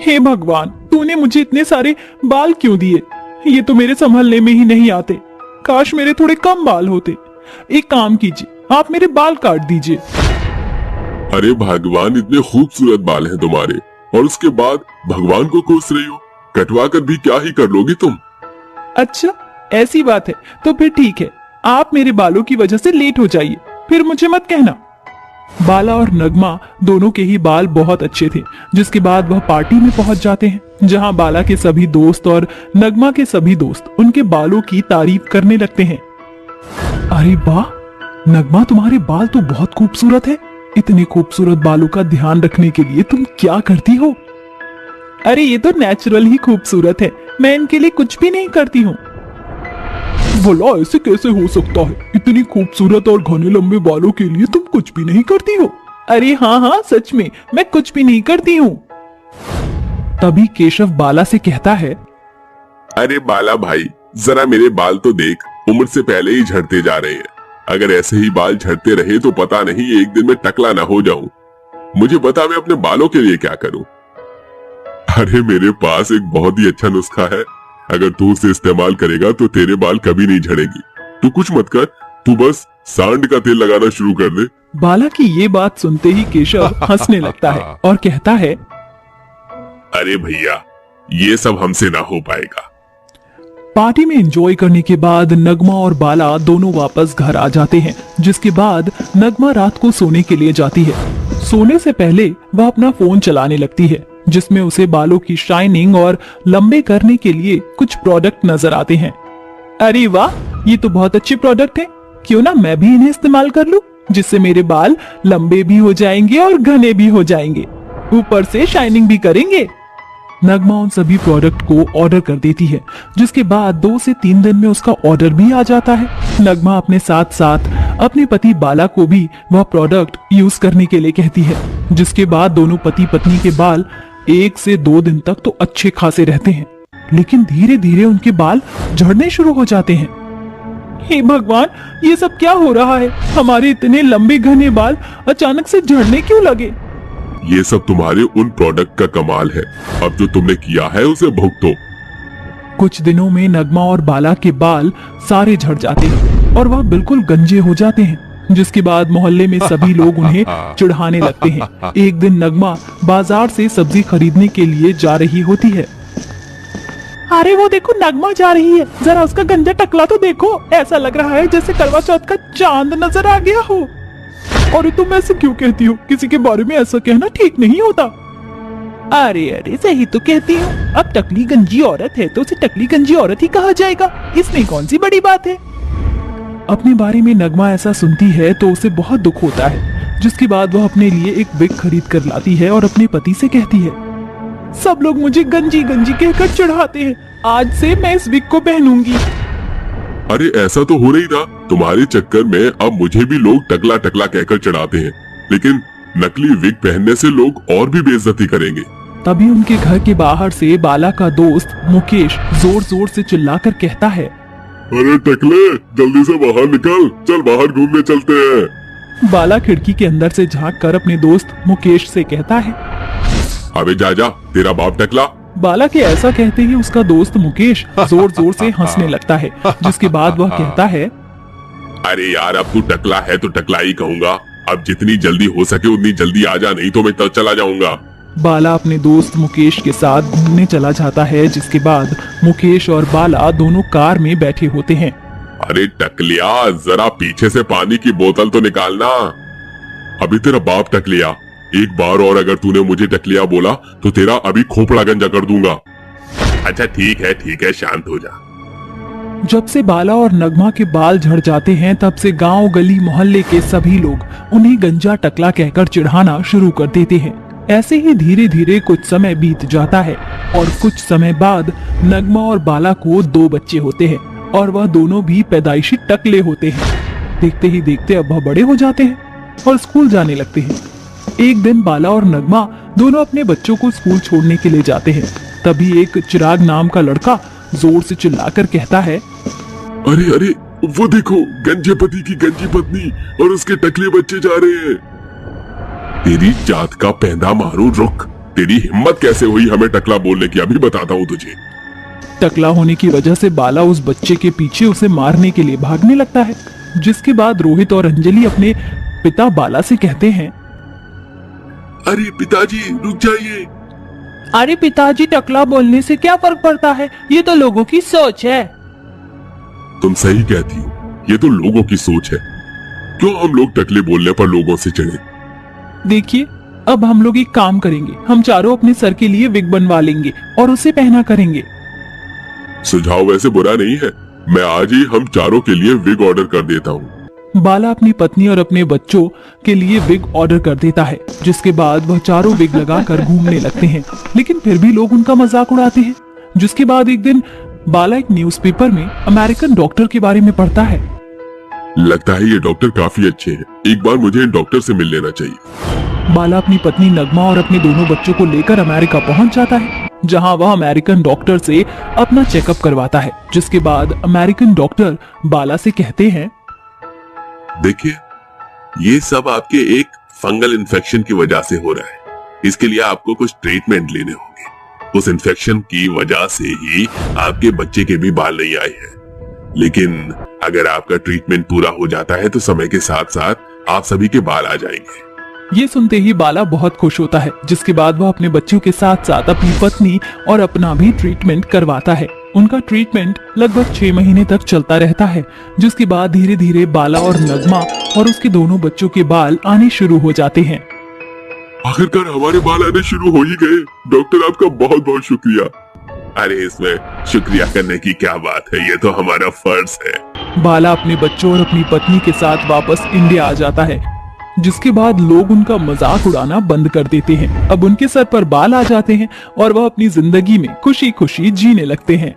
हे भगवान, तूने मुझे इतने सारे बाल क्यों दिए? ये तो मेरे संभलने में ही नहीं आते। काश मेरे थोड़े कम बाल होते। एक काम कीजिए, आप मेरे बाल काट दीजिए। अरे भगवान, इतने खूबसूरत बाल हैं तुम्हारे, और उसके बाद भगवान को कोस रही हो। कटवा कर भी क्या ही कर लोगी तुम? अच्छा, ऐसी बात है तो फिर ठीक है, आप मेरे बालों की वजह से लेट हो जाइए, फिर मुझे मत कहना। बाला और नगमा दोनों के ही बाल बहुत अच्छे थे, जिसके बाद वह पार्टी में पहुंच जाते हैं, जहां बाला के सभी दोस्त और नगमा के सभी दोस्त उनके बालों की तारीफ करने लगते हैं। अरे वाह नगमा, तुम्हारे बाल तो बहुत खूबसूरत है। इतने खूबसूरत बालों का ध्यान रखने के लिए तुम क्या करती हो? अरे ये तो नेचुरल ही खूबसूरत है, मैं इनके लिए कुछ भी नहीं करती हूँ। भला ऐसे कैसे हो सकता है? इतनी खूबसूरत और घने लंबे बालों के लिए तुम कुछ भी नहीं करती हो? अरे हाँ हाँ, सच में मैं कुछ भी नहीं करती हूँ। तभी केशव बाला से कहता है, अरे बाला भाई, जरा मेरे बाल तो देख, उम्र से पहले ही झड़ते जा रहे हैं। अगर ऐसे ही बाल झड़ते रहे तो पता नहीं एक दिन में टकला ना हो जाऊं। मुझे बता, मैं अपने बालों के लिए क्या करूं? अरे मेरे पास एक बहुत ही अच्छा नुस्खा है, अगर तू उसे इस्तेमाल करेगा तो तेरे बाल कभी नहीं झड़ेंगे। तू कुछ मत कर, तू बस सांड का तेल लगाना शुरू कर दे। बाला की ये बात सुनते ही केशव हंसने लगता है और कहता है, अरे भैया, ये सब हमसे ना हो पाएगा। पार्टी में एंजॉय करने के बाद नगमा और बाला दोनों वापस घर आ जाते हैं, जिसके बाद नगमा रात को सोने के लिए जाती है। सोने से पहले वह अपना फोन चलाने लगती है, जिसमें उसे बालों की शाइनिंग और लंबे करने के लिए कुछ प्रोडक्ट नजर आते हैं। अरे वाह, ये तो बहुत अच्छे प्रोडक्ट हैं, क्यों ना मैं भी इन्हें इस्तेमाल कर लूं, जिससे मेरे बाल लंबे भी हो जाएंगे और घने भी हो जाएंगे, ऊपर से शाइनिंग भी करेंगे। नगमा उन सभी प्रोडक्ट को ऑर्डर कर देती है, जिसके बाद 2 से 3 दिन में उसका ऑर्डर भी आ जाता है। नगमा अपने साथ साथ अपने पति बाला को भी वह प्रोडक्ट यूज करने के लिए कहती है, जिसके बाद दोनों पति पत्नी के बाल 1 से 2 दिन तक तो अच्छे खासे रहते हैं, लेकिन धीरे धीरे उनके बाल झड़ने शुरू हो जाते हैं। हे भगवान, ये सब क्या हो रहा है? हमारे इतने लंबे घने बाल अचानक से झड़ने क्यों लगे? ये सब तुम्हारे उन प्रोडक्ट का कमाल है। अब जो तुमने किया है उसे भुगतो। कुछ दिनों में नगमा और बाला के बाल सारे झड़ जाते हैं और वह बिल्कुल गंजे हो जाते हैं, जिसके बाद मोहल्ले में सभी लोग उन्हें चिढ़ाने लगते हैं। एक दिन नगमा बाजार से सब्जी खरीदने के लिए जा रही होती है। अरे वो देखो, नगमा जा रही है, जरा उसका गंजा टकला तो देखो, ऐसा लग रहा है जैसे करवा चौथ का चांद नजर आ गया हो। और तुम ऐसे क्यों कहती हो? किसी के बारे में ऐसा कहना ठीक नहीं होता। अरे अरे, सही तो कहती हूँ, अब टकली गंजी औरत है तो उसे टकली गंजी औरत ही कहा जाएगा, इसमें कौन सी बड़ी बात है। अपने बारे में नगमा ऐसा सुनती है तो उसे बहुत दुख होता है, जिसके बाद वह अपने लिए एक विग खरीद कर लाती है और अपने पति से कहती है, सब लोग मुझे गंजी गंजी कहकर चिढ़ाते हैं, आज से मैं इस विग को पहनूंगी। अरे ऐसा तो हो नहीं था, तुम्हारे चक्कर में अब मुझे भी लोग टकला टकला कहकर चढ़ाते हैं, लेकिन नकली विग पहनने से लोग और भी बेइज्जती करेंगे। तभी उनके घर के बाहर से बाला का दोस्त मुकेश जोर जोर से चिल्लाकर कहता है, अरे टकले, जल्दी से बाहर निकल, चल बाहर घूमने चलते हैं। बाला खिड़की के अंदर से झांक कर अपने दोस्त मुकेश से कहता है, अबे जा जा, तेरा बाप टकला। बाला के ऐसा कहते ही उसका दोस्त मुकेश जोर जोर से हंसने लगता है, जिसके बाद वह कहता है, अरे यार, अब तू टकला है तो टकला ही कहूंगा, अब जितनी जल्दी हो सके उतनी जल्दी आ जा, नहीं तो मैं चला जाऊंगा। बाला अपने दोस्त मुकेश के साथ घूमने चला जाता है, जिसके बाद मुकेश और बाला दोनों कार में बैठे होते हैं। अरे टकलिया, जरा पीछे से पानी की बोतल तो निकालना। अभी तेरा बाप टकलिया, एक बार और अगर तूने मुझे टकलिया बोला तो तेरा अभी खोपड़ा गंजा कर दूंगा। अच्छा ठीक है, शांत हो जा। जब से बाला और नगमा के बाल झड़ जाते हैं, तब से गांव गली मोहल्ले के सभी लोग उन्हें गंजा टकला कहकर चिढ़ाना शुरू कर देते हैं। ऐसे ही धीरे धीरे कुछ समय बीत जाता है और कुछ समय बाद नगमा और बाला को 2 बच्चे होते हैं और वह दोनों भी पैदाइशी टकले होते हैं। देखते ही देखते अब वह बड़े हो जाते हैं और स्कूल जाने लगते हैं। एक दिन बाला और नगमा दोनों अपने बच्चों को स्कूल छोड़ने के लिए जाते हैं। तभी एक चिराग नाम का लड़का जोर से चिल्लाकर कहता है, अरे अरे, वो देखो, गंजे पति की गंजी पत्नी और उसके टकले बच्चे जा रहे हैं। तेरी जात का पैदा मारू, रुक, तेरी हिम्मत कैसे हुई हमें टकला बोलने की, अभी बताता हूँ तुझे। टकला होने की वजह से बाला उस बच्चे के पीछे उसे मारने के लिए भागने लगता है, जिसके बाद रोहित और अंजलि अपने पिता बाला से कहते हैं, अरे पिताजी रुक जाइए। अरे पिताजी, टकला बोलने से क्या फर्क पड़ता है, ये तो लोगों की सोच है। तुम सही कहती हो, ये तो लोगों की सोच है। क्यों हम लोग टकले बोलने पर लोगों से चिढ़े? देखिए, अब हम लोग एक काम करेंगे, हम चारों अपने सर के लिए विग बनवा लेंगे और उसे पहना करेंगे। सुझाव वैसे बुरा नहीं है, मैं आज ही हम चारों के लिए विग ऑर्डर कर देता हूँ। बाला अपनी पत्नी और अपने बच्चों के लिए विग ऑर्डर कर देता है, जिसके बाद वह चारों विग लगाकर घूमने लगते हैं, लेकिन फिर भी लोग उनका मजाक उड़ाते हैं। जिसके बाद एक दिन बाला एक न्यूज़पेपर में अमेरिकन डॉक्टर के बारे में पढ़ता है। लगता है ये डॉक्टर काफी अच्छे हैं, एक बार मुझे इन डॉक्टर से मिल लेना चाहिए। बाला अपनी पत्नी नगमा और अपने दोनों बच्चों को लेकर अमेरिका पहुंच जाता है, जहां वह अमेरिकन डॉक्टर से अपना चेकअप करवाता है। जिसके बाद अमेरिकन डॉक्टर बाला से कहते हैं, देखिए, ये सब आपके एक फंगल इन्फेक्शन की वजह से हो रहा है। इसके लिए आपको कुछ ट्रीटमेंट लेने होंगे। उस इन्फेक्शन की वजह से ही आपके बच्चे के भी बाल नहीं आए हैं, लेकिन अगर आपका ट्रीटमेंट पूरा हो जाता है तो समय के साथ साथ आप सभी के बाल आ जाएंगे। ये सुनते ही बाला बहुत खुश होता है, जिसके बाद वह अपने बच्चों के साथ साथ अपनी पत्नी और अपना भी ट्रीटमेंट करवाता है। उनका ट्रीटमेंट लगभग 6 महीने तक चलता रहता है, जिसके बाद धीरे धीरे बाला और नगमा और उसके दोनों बच्चों के बाल आने शुरू हो जाते हैं। आखिरकार हमारे बाल आने शुरू हो ही गए। डॉक्टर आपका बहुत बहुत शुक्रिया। अरे इसमें शुक्रिया करने की क्या बात है, ये तो हमारा फर्ज है। बाला अपने बच्चों और अपनी पत्नी के साथ वापस इंडिया आ जाता है, जिसके बाद लोग उनका मजाक उड़ाना बंद कर देते हैं। अब उनके सर पर बाल आ जाते हैं और वह अपनी जिंदगी में खुशी खुशी जीने लगते हैं।